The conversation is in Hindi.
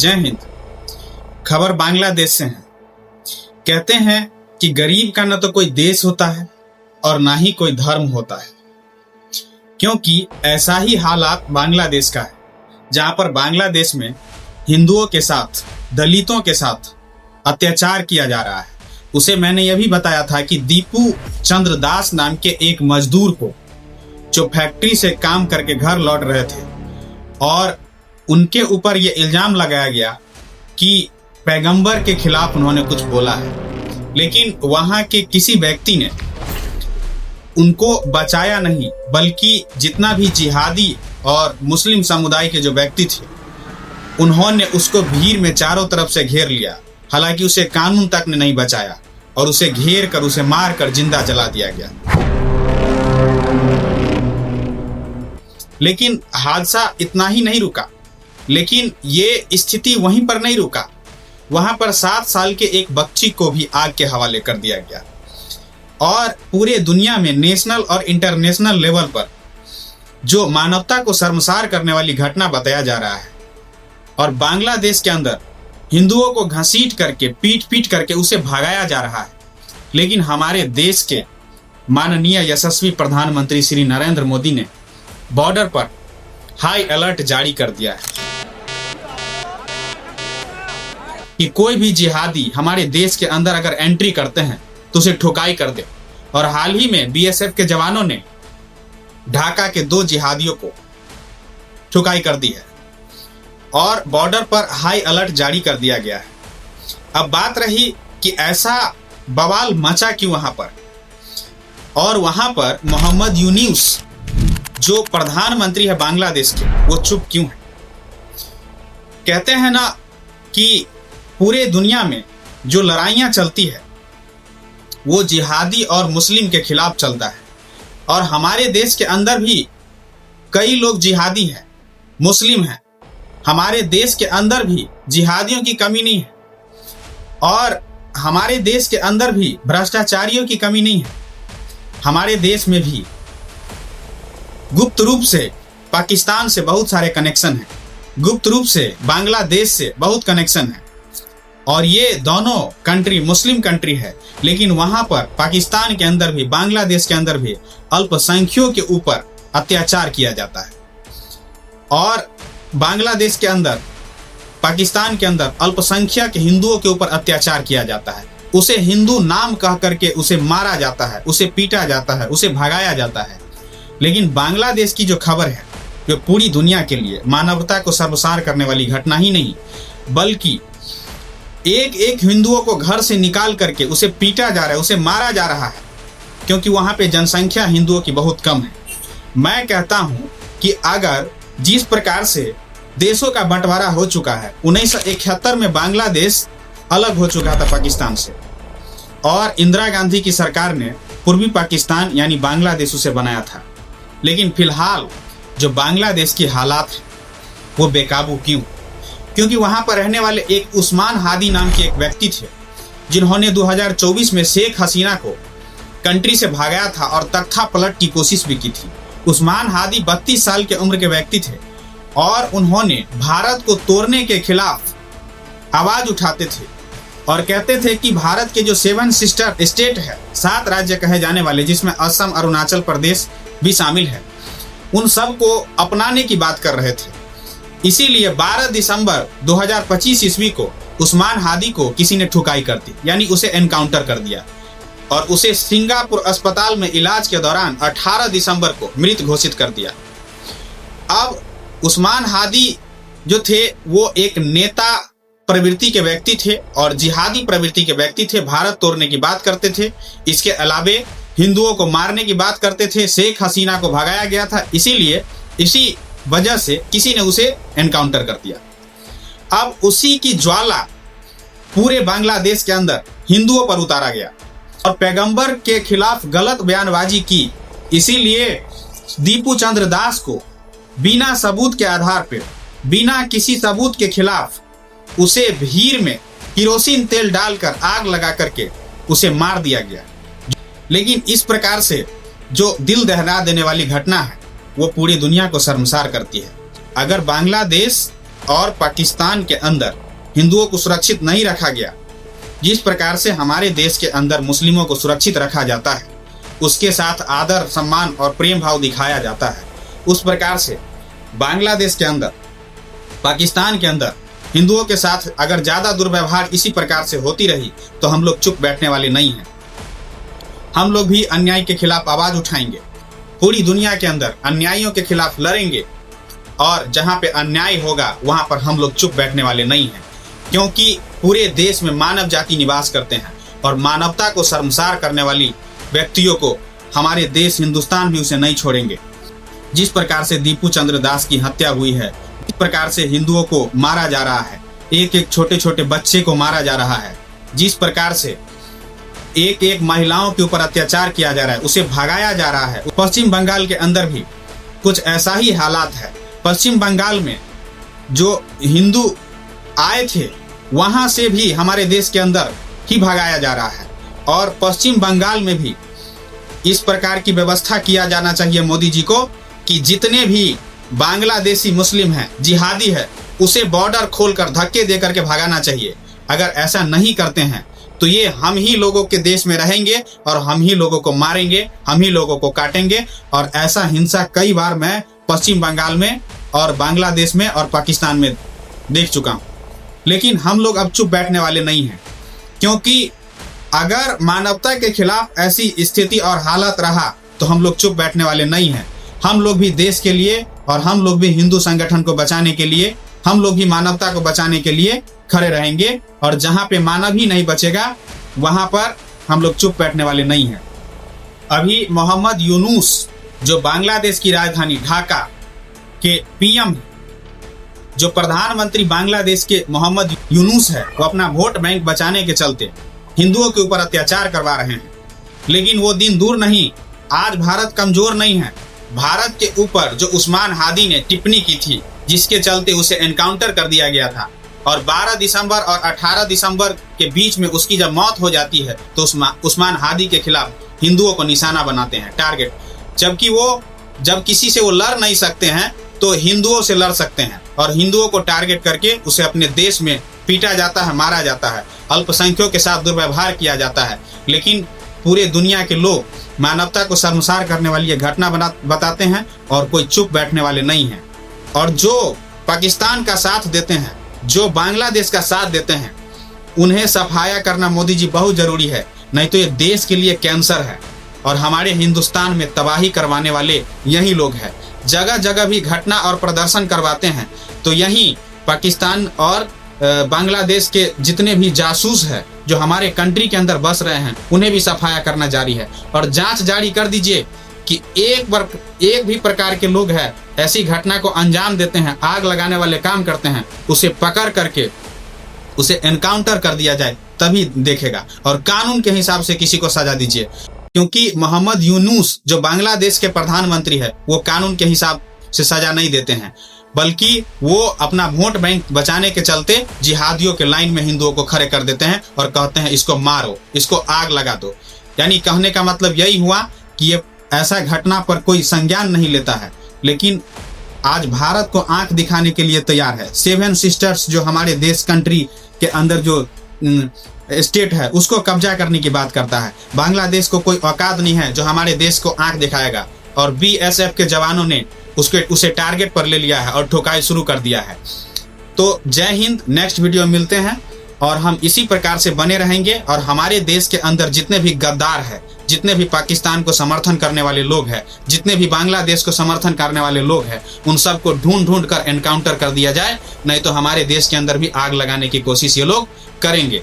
जय हिंद। खबर बांग्लादेश से है। कहते हैं कि गरीब का न तो कोई देश होता है और ना ही कोई धर्म होता है, क्योंकि ऐसा ही हालात बांग्लादेश का है, जहां पर बांग्लादेश में हिंदुओं के साथ, दलितों के साथ अत्याचार किया जा रहा है। उसे मैंने यह भी बताया था कि दीपू चंद्र दास नाम के एक मजदूर को, जो फैक्ट्री से काम करके घर लौट रहे थे, और उनके ऊपर यह इल्जाम लगाया गया कि पैगंबर के खिलाफ उन्होंने कुछ बोला है, लेकिन वहां के किसी व्यक्ति ने उनको बचाया नहीं, बल्कि जितना भी जिहादी और मुस्लिम समुदाय के जो व्यक्ति थे, उन्होंने उसको भीड़ में चारों तरफ से घेर लिया। हालांकि उसे कानून तक ने नहीं बचाया और उसे घेर कर, उसे मार कर जिंदा जला दिया गया। लेकिन हादसा इतना ही नहीं रुका, लेकिन ये स्थिति वहीं पर नहीं रुका। वहां पर 7 साल के एक बच्ची को भी आग के हवाले कर दिया गया। और पूरे दुनिया में नेशनल और इंटरनेशनल लेवल पर जो मानवता को शर्मसार करने वाली घटना बताया जा रहा है, और बांग्लादेश के अंदर हिंदुओं को घसीट करके, पीट करके उसे भगाया जा रहा है। लेकिन हमारे देश के माननीय यशस्वी प्रधानमंत्री श्री नरेंद्र मोदी ने बॉर्डर पर हाई अलर्ट जारी कर दिया है कि कोई भी जिहादी हमारे देश के अंदर अगर एंट्री करते हैं तो उसे ठुकाई कर दे। और हाल ही में बीएसएफ के जवानों ने ढाका के 2 जिहादियों को ठुकाई कर दी है और बॉर्डर पर हाई अलर्ट जारी कर दिया गया है। अब बात रही कि ऐसा बवाल मचा क्यों वहां पर, और वहां पर मोहम्मद यूनुस जो प्रधानमंत्री है बांग्लादेश के, वो चुप क्यों है। कहते हैं ना कि पूरे दुनिया में जो लड़ाइयां चलती है वो जिहादी और मुस्लिम के खिलाफ चलता है, और हमारे देश के अंदर भी कई लोग जिहादी हैं, मुस्लिम हैं। हमारे देश के अंदर भी जिहादियों की कमी नहीं है, और हमारे देश के अंदर भी भ्रष्टाचारियों की कमी नहीं है। हमारे देश में भी गुप्त रूप से पाकिस्तान से बहुत सारे कनेक्शन हैं, गुप्त रूप से बांग्लादेश से बहुत कनेक्शन है, और ये दोनों कंट्री मुस्लिम कंट्री है। लेकिन वहां पर पाकिस्तान के अंदर भी, बांग्लादेश के अंदर भी अल्पसंख्यकों के ऊपर अत्याचार किया जाता है, और बांग्लादेश के अंदर, पाकिस्तान के अंदर अल्पसंख्यक हिंदुओं के ऊपर अत्याचार किया जाता है। उसे हिंदू नाम कह करके उसे मारा जाता है, उसे पीटा जाता है, उसे भगाया जाता है। लेकिन बांग्लादेश की जो खबर है, जो पूरी दुनिया के लिए मानवता को शर्मसार करने वाली घटना ही नहीं, बल्कि एक हिंदुओं को घर से निकाल करके उसे पीटा जा रहा है, उसे मारा जा रहा है, क्योंकि वहां पे जनसंख्या हिंदुओं की बहुत कम है। मैं कहता हूं कि अगर जिस प्रकार से देशों का बंटवारा हो चुका है, 1971 में बांग्लादेश अलग हो चुका था पाकिस्तान से, और इंदिरा गांधी की सरकार ने पूर्वी पाकिस्तान यानी बांग्लादेश उसे बनाया था। लेकिन फिलहाल जो बांग्लादेश की हालात है वो बेकाबू क्यों? क्योंकि वहां पर रहने वाले एक उस्मान हादी नाम के एक व्यक्ति थे, जिन्होंने 2024 में शेख हसीना को कंट्री से भगाया था और तख्ता पलट की कोशिश भी की थी। उस्मान हादी 32 साल के उम्र के व्यक्ति थे, और उन्होंने भारत को तोड़ने के खिलाफ आवाज उठाते थे और कहते थे कि भारत के जो 7 सिस्टर स्टेट है, 7 राज्य कहे जाने वाले, जिसमें असम, अरुणाचल प्रदेश भी शामिल है, उन सब को अपनाने की बात कर रहे थे। इसीलिए 12 दिसंबर 2025 ईस्वी को उस्मान हादी को किसी ने ठुकाई कर दी, यानी उसे एनकाउंटर कर दिया, और उसे सिंगापुर अस्पताल में इलाज के दौरान 18 दिसंबर को मृत घोषित कर दिया। अब उस्मान हादी जो थे वो एक नेता प्रवृत्ति के व्यक्ति थे और जिहादी प्रवृत्ति के व्यक्ति थे। भारत तोड़ने की बात करते थे, इसके अलावे हिंदुओं को मारने की बात करते थे। शेख हसीना को भगाया गया था, इसीलिए इसी वजह से किसी ने उसे एनकाउंटर कर दिया। अब उसी की ज्वाला पूरे बांग्लादेश के अंदर हिंदुओं पर उतारा गया और पैगंबर के खिलाफ गलत बयानबाजी की। इसीलिए दीपू चंद्र दास को बिना सबूत के आधार पर, बिना किसी सबूत के खिलाफ, उसे भीड़ में किरोसिन तेल डालकर आग लगा करके उसे मार दिया गया। लेकिन इस प्रकार से जो दिल दहला देने वाली घटना है वो पूरी दुनिया को शर्मसार करती है। अगर बांग्लादेश और पाकिस्तान के अंदर हिंदुओं को सुरक्षित नहीं रखा गया, जिस प्रकार से हमारे देश के अंदर मुस्लिमों को सुरक्षित रखा जाता है, उसके साथ आदर सम्मान और प्रेम भाव दिखाया जाता है, उस प्रकार से बांग्लादेश के अंदर, पाकिस्तान के अंदर हिंदुओं के साथ अगर ज़्यादा दुर्व्यवहार इसी प्रकार से होती रही तो हम लोग चुप बैठने वाले नहीं हैं। हम लोग भी अन्याय के खिलाफ आवाज़ उठाएंगे, पूरी दुनिया के अंदर अन्यायियों के खिलाफ लड़ेंगे, और जहाँ पे अन्याय होगा वहाँ पर हम लोग चुप बैठने वाले नहीं हैं, क्योंकि पूरे देश में मानव जाति निवास करते हैं और मानवता को शर्मसार करने वाली व्यक्तियों को हमारे देश हिंदुस्तान भी उसे नहीं छोड़ेंगे। जिस प्रकार से दीपू चंद्र दास की हत्या हुई है, इस प्रकार से हिंदुओं को मारा जा रहा है, एक एक छोटे छोटे बच्चे को मारा जा रहा है, जिस प्रकार से एक एक महिलाओं के ऊपर अत्याचार किया जा रहा है, उसे भगाया जा रहा है। पश्चिम बंगाल के अंदर भी कुछ ऐसा ही हालात है। पश्चिम बंगाल में जो हिंदू आए थे वहां से भी हमारे देश के अंदर ही भगाया जा रहा है, और पश्चिम बंगाल में भी इस प्रकार की व्यवस्था किया जाना चाहिए मोदी जी को कि जितने भी बांग्लादेशी मुस्लिम हैं, जिहादी है, उसे बॉर्डर खोलकर धक्के दे करके भगाना चाहिए। अगर ऐसा नहीं करते हैं तो ये हम ही लोगों के देश में रहेंगे और हम ही लोगों को मारेंगे, हम ही लोगों को काटेंगे। और ऐसा हिंसा कई बार मैं पश्चिम बंगाल में और बांग्लादेश में और पाकिस्तान में देख चुका हूँ। लेकिन हम लोग अब चुप बैठने वाले नहीं हैं, क्योंकि अगर मानवता के खिलाफ ऐसी स्थिति और हालत रहा तो हम लोग चुप बैठने वाले नहीं हैं। हम लोग भी देश के लिए और हम लोग भी हिंदू संगठन को बचाने के लिए, हम लोग भी मानवता को बचाने के लिए खड़े रहेंगे। और जहाँ पे मानव ही नहीं बचेगा वहाँ पर हम लोग चुप बैठने वाले नहीं हैं। अभी मोहम्मद यूनुस जो बांग्लादेश की राजधानी ढाका के पीएम, जो प्रधानमंत्री बांग्लादेश के मोहम्मद यूनुस है, वो अपना वोट बैंक बचाने के चलते हिंदुओं के ऊपर अत्याचार करवा रहे हैं। लेकिन वो दिन दूर नहीं, आज भारत कमजोर नहीं है। भारत के ऊपर जो उस्मान हादी ने टिप्पणी की थी, जिसके चलते उसे एनकाउंटर कर दिया गया था, और 12 दिसंबर और 18 दिसंबर के बीच में उसकी जब मौत हो जाती है तो उस्मान हादी के खिलाफ हिंदुओं को निशाना बनाते हैं, टारगेट। जबकि वो जब किसी से वो लड़ नहीं सकते हैं तो हिंदुओं से लड़ सकते हैं, और हिंदुओं को टारगेट करके उसे अपने देश में पीटा जाता है, मारा जाता है, अल्पसंख्यकों के साथ दुर्व्यवहार किया जाता है। लेकिन पूरे दुनिया के लोग मानवता को शर्मसार करने वाली ये घटना बताते हैं और कोई चुप बैठने वाले नहीं हैं। और जो पाकिस्तान का साथ देते हैं, जो बांग्लादेश का साथ देते हैं, उन्हें सफाया करना मोदी जी बहुत जरूरी है, नहीं तो ये देश के लिए कैंसर है। और हमारे हिंदुस्तान में तबाही करवाने वाले यही लोग हैं। जगह जगह भी घटना और प्रदर्शन करवाते हैं तो यही पाकिस्तान और बांग्लादेश के जितने भी जासूस हैं जो हमारे कंट्री के अंदर बस रहे हैं, उन्हें भी सफाया करना जारी है। और जांच जारी कर दीजिए कि एक भी प्रकार के लोग हैं ऐसी घटना को अंजाम देते हैं, आग लगाने वाले काम करते हैं, उसे पकड़ करके उसे एनकाउंटर कर दिया जाए, तभी देखेगा। और कानून के हिसाब से किसी को सजा दीजिए, क्योंकि मोहम्मद यूनुस जो बांग्लादेश के प्रधानमंत्री है, वो कानून के हिसाब से सजा नहीं देते हैं, बल्कि वो अपना वोट बैंक बचाने के चलते जिहादियों के लाइन में हिंदुओं को खड़े कर देते हैं और कहते हैं इसको मारो, इसको आग लगा दो। यानी कहने का मतलब यही हुआ कि ये ऐसा घटना पर कोई संज्ञान नहीं लेता है। लेकिन आज भारत को आंख दिखाने के लिए तैयार है। 7 सिस्टर्स जो हमारे देश कंट्री के अंदर जो स्टेट है, उसको कब्जा करने की बात करता है। बांग्लादेश को कोई औकात नहीं है जो हमारे देश को आंख दिखाएगा। और BSF के जवानों ने उसे टारगेट पर ले लिया है और ठोकाई शुरू कर दिया है। तो जय हिंद। नेक्स्ट वीडियो में मिलते हैं और हम इसी प्रकार से बने रहेंगे। और हमारे देश के अंदर जितने भी गद्दार हैं, जितने भी पाकिस्तान को समर्थन करने वाले लोग हैं, जितने भी बांग्लादेश को समर्थन करने वाले लोग हैं, उन सबको ढूंढ कर एनकाउंटर कर दिया जाए, नहीं तो हमारे देश के अंदर भी आग लगाने की कोशिश ये लोग करेंगे।